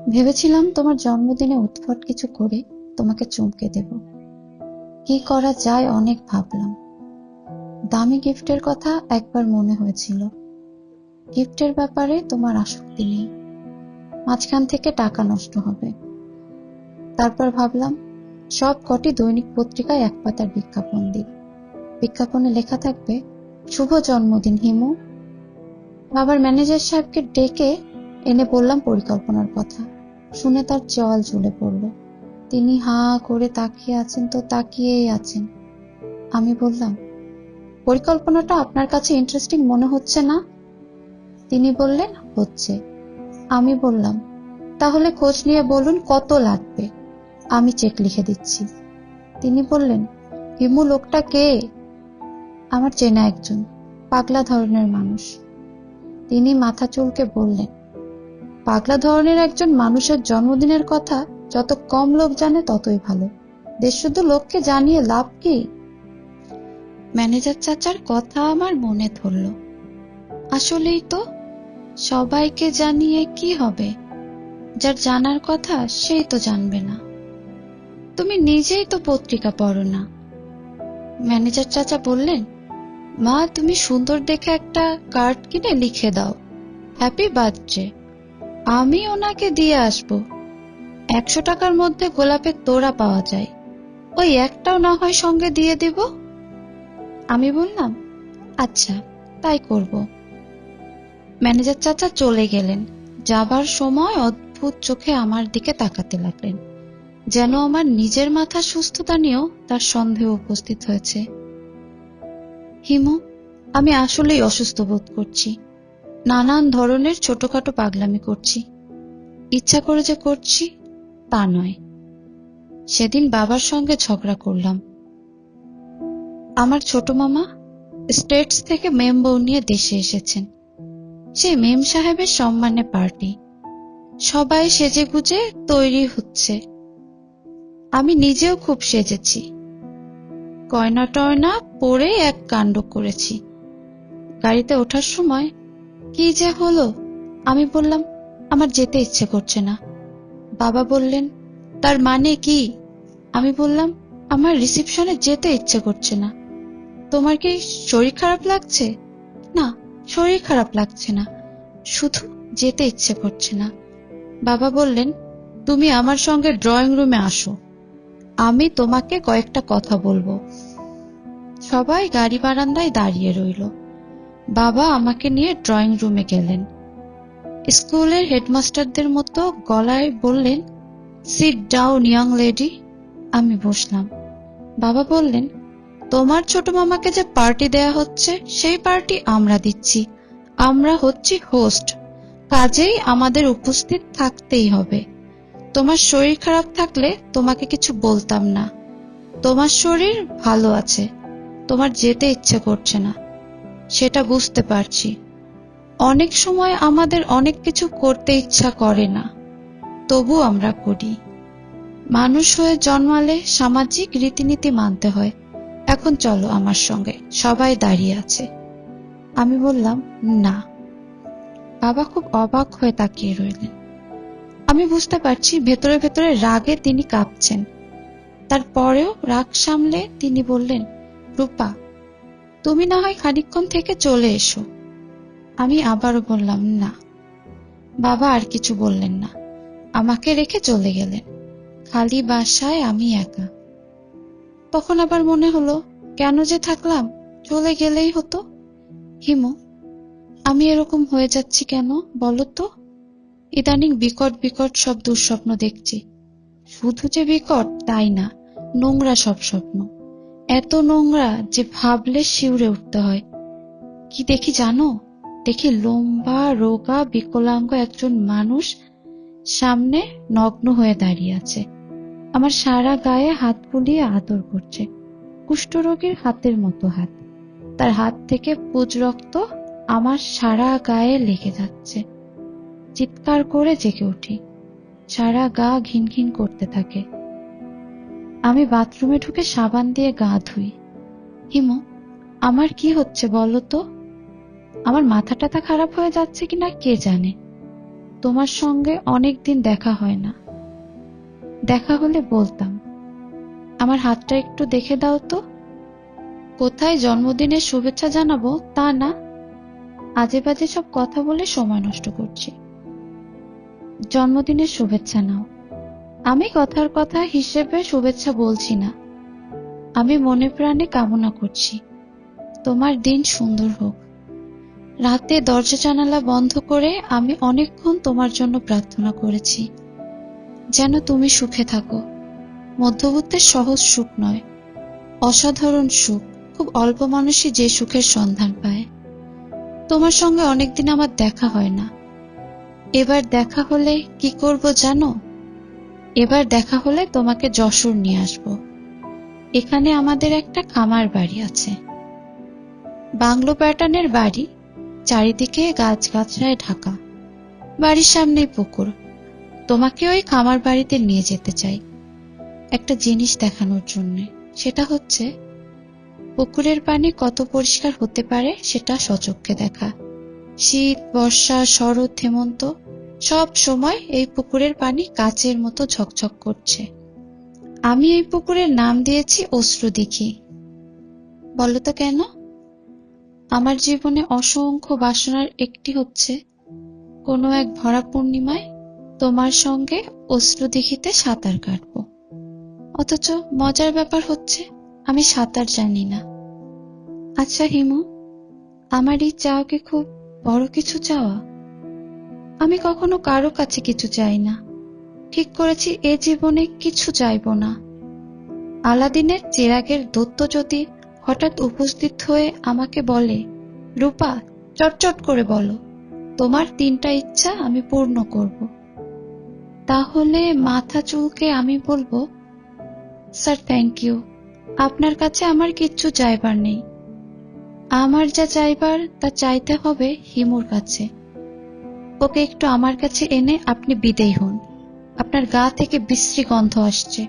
ভেবেছিলাম তোমার জন্মদিনে উদ্ভট কিছু করে তোমাকে চমকে দেব। কি করা যায় অনেক ভাবলাম। দামি গিফটের কথা একবার মনে হয়েছিল। গিফটের ব্যাপারে তোমার আসক্তি নেই, মাঝখান থেকে টাকা নষ্ট হবে। তারপর ভাবলাম সব কটি দৈনিক পত্রিকায় এক পাতার বিজ্ঞাপন দিই। বিজ্ঞাপনে লেখা থাকবে, শুভ জন্মদিন হিমু। বাবার ম্যানেজার সাহেবকে ডেকে এনে বললাম পরিকল্পনার কথা। শুনে তার চোয়াল ঝুলে পড়ল। তিনি হাঁ করে তাকিয়ে আছেন তো তাকিয়েই আছেন। আমি বললাম, পরিকল্পনাটা আপনার কাছে ইন্টারেস্টিং মনে হচ্ছে না? তিনি বললেন, হচ্ছে। আমি বললাম, তাহলে খোঁজ নিয়ে বলুন কত লাগবে, আমি চেক লিখে দিচ্ছি। তিনি বললেন, হিমু লোকটা কে? আমার চেনা একজন, পাগলা ধরনের মানুষ। তিনি মাথা চুলকে বললেন, পাগলা ধরনের একজন মানুষের জন্মদিনের কথা যত কম লোক জানে ততই ভালো। দেশ শুধু লোককে জানিয়ে লাভ কি? ম্যানেজার চাচার কথা আমার মনে ধরল। আসলেই তো, সবাইকে জানিয়ে কি হবে? যার জানার কথা সেই তো জানবে না। তুমি নিজেই তো পত্রিকা পড়ো না। ম্যানেজার চাচা বললেন, মা তুমি সুন্দর দেখে একটা কার্ড কিনে লিখে দাও, হ্যাপি বার্থডে। আমি ওনাকে দিয়ে আসবো। 100 টাকার মধ্যে গোলাপের তোড়া পাওয়া যায়, ওই একটাও না হয় সঙ্গে দিয়ে দিব। আমি বললাম, আচ্ছা তাই করব। ম্যানেজার চাচা চলে গেলেন। যাবার সময় অদ্ভুত চোখে আমার দিকে তাকাতে লাগলেন, যেন আমার নিজের মাথার সুস্থতা নিয়েও তার সন্দেহ উপস্থিত হয়েছে। হিমু, আমি আসলেই অসুস্থ বোধ করছি। নানান ধরনের ছোটখাটো পাগলামি করছি। ইচ্ছা করে যে করছি তা নয়। সেদিন বাবার সঙ্গে ঝগড়া করলাম। আমার ছোট মামা স্টেটস থেকে মেম বউ নিয়ে দেশে এসেছেন। সেই মেম সাহেবের সম্মানে পার্টি, সবাই সেজে গুজে তৈরি হচ্ছে। আমি নিজেও খুব সেজেছি, গয়না টয়না পরে এক কাণ্ড করেছি। গাড়িতে ওঠার সময় কি যে হলো, আমি বললাম আমার যেতে ইচ্ছে করছে না। বাবা বললেন, তার মানে কি? আমি বললাম, আমার রিসেপশনে যেতে ইচ্ছে করছে না। তোমার কি শরীর খারাপ লাগছে? না, শরীর খারাপ লাগছে না, শুধু যেতে ইচ্ছে করছে না। বাবা বললেন, তুমি আমার সঙ্গে ড্রয়িং রুমে আসো, আমি তোমাকে কয়েকটা কথা বলবো। সবাই গাড়ি বারান্দায় দাঁড়িয়ে রইল। বাবা আমাকে নিয়ে ড্রয়িং রুমে গেলেন। স্কুলের হেডমাস্টারদের মতো গলায় বললেন, সিট ডাউন ইয়াং লেডি। আমি বসলাম। বাবা বললেন, তোমার ছোট মামাকে যে পার্টি দেয়া হচ্ছে সেই পার্টি আমরা দিচ্ছি। আমরা হচ্ছি হোস্ট, কাজেই আমাদের উপস্থিত থাকতেই হবে। তোমার শরীর খারাপ থাকলে তোমাকে কিছু বলতাম না। তোমার শরীর ভালো আছে, তোমার যেতে ইচ্ছে করছে না, সেটা বুঝতে পারছি। অনেক সময় আমাদের অনেক কিছু করতে ইচ্ছা করে না, তবু আমরা করি। মানুষ হয়ে জন্মালে সামাজিক রীতিনীতি মানতে হয়। এখন চলো আমার সঙ্গে, সবাই দাঁড়িয়ে আছে। আমি বললাম, না। বাবা খুব অবাক হয়ে তাকিয়ে রইলেন। আমি বুঝতে পারছি ভেতরে ভেতরে রাগে তিনি কাঁপছেন। তারপরেও রাগ সামলে তিনি বললেন, রূপা, তুমি না হয় খানিকক্ষণ থেকে চলে এসো। আমি আবারও বললাম, না। বাবা আর কিছু বললেন না, আমাকে রেখে চলে গেলেন। খালি বাসায় আমি একা। তখন আবার মনে হলো, কেন যে থাকলাম, চলে গেলেই হতো। হিমু, আমি এরকম হয়ে যাচ্ছি কেন বলো তো? ইদানিং বিকট বিকট সব দুঃস্বপ্ন দেখছি। শুধু যে বিকট তাই না, নোংরা সব স্বপ্ন। এত নোংরা যে ভাবলে শিউরে উঠতে হয়। কি দেখি জানো? দেখি লম্বা রোগা বিকলাঙ্গ একজন মানুষ সামনে নগ্ন হয়ে দাঁড়িয়ে আছে। আমার সারা গায়ে হাত বুলিয়ে আদর করছে, কুষ্ঠরোগীর হাতের মতো হাত। তার হাত থেকে পুজ রক্ত আমার সারা গায়ে লেগে যাচ্ছে। চিৎকার করে জেগে উঠি, সারা গা ঘিন ঘিন করতে থাকে। আমি বাথরুমে ঢুকে সাবান দিয়ে গা ধুই। হিমু, আমার কি হচ্ছে বলো তো? আমার মাথা টাথা খারাপ হয়ে যাচ্ছে কিনা কে জানে। তোমার সঙ্গে অনেক দিন দেখা হয় না, দেখা হলে বলতাম। আমার হাতটা একটু দেখে দাও তো। কোথায় জন্মদিনের শুভেচ্ছা জানাবো তা না, আজে বাজে সব কথা বলে সময় নষ্ট করছি। জন্মদিনের শুভেচ্ছা নাও। আমি কথার কথা হিসেবে শুভেচ্ছা বলছি না, আমি মনে প্রাণে কামনা করছি তোমার দিন সুন্দর হোক। রাতে দরজা জানালা বন্ধ করে আমি অনেকক্ষণ তোমার জন্য প্রার্থনা করেছি, যেন তুমি সুখে থাকো। মধ্যবিত্তের সহজ সুখ নয়, অসাধারণ সুখ। খুব অল্প মানুষই যে সুখের সন্ধান পায়। তোমার সঙ্গে অনেকদিন আমার দেখা হয় না, এবার দেখা হলে কি করব জানো? এবার দেখা হলে তোমাকে যশোর নিয়ে আসব। এখানে আমাদের একটা খামার বাড়ি আছে, বাংলো প্যাটার্নের বাড়ি, চারিদিকে গাছগাছড়ায় ঢাকা। বাড়ির সামনেই পুকুর। তোমাকে ওই খামার বাড়িতে নিয়ে যেতে চাই একটা জিনিস দেখানোর জন্য। সেটা হচ্ছে পুকুরের পানি কত পরিষ্কার হতে পারে সেটা সচক্ষে দেখা। শীত, বর্ষা, শরৎ, হেমন্ত সব সময় এই পুকুরের পানি কাচের মতো ঝকঝক করছে। আমি এই পুকুরের নাম দিয়েছি অশ্রুদিঘি। বলো তো কেন? আমার জীবনে অসংখ্য বাসনার একটি হচ্ছে কোনো এক ভরা পূর্ণিমায় তোমার সঙ্গে অশ্রুদিঘিতে সাঁতার কাটবো। অথচ মজার ব্যাপার হচ্ছে আমি সাঁতার জানি না। আচ্ছা হিমু, আমার এই চাওয়া কি খুব বড় কিছু চাওয়া? আমি কখনো কারো কাছে কিছু চাই না। ঠিক করেছি এ জীবনে কিছু চাইব না। আলাদিনের চেরাগের দৈত্য যদি হঠাৎ উপস্থিত হয়ে আমাকে বলে, রূপা চটচট করে বলো তোমার 3টা ইচ্ছা আমি পূর্ণ করব, তাহলে মাথা চুলকে আমি বলবো, স্যার থ্যাংক ইউ, আপনার কাছে আমার কিচ্ছু চাইবার নেই। আমার যা চাইবার তা চাইতে হবে হিমুর কাছে। ওকে একটু আমার কাছে এনে আপনি বিদেয় হন। আপনার গা থেকে বিশ্রী গন্ধ আসছে।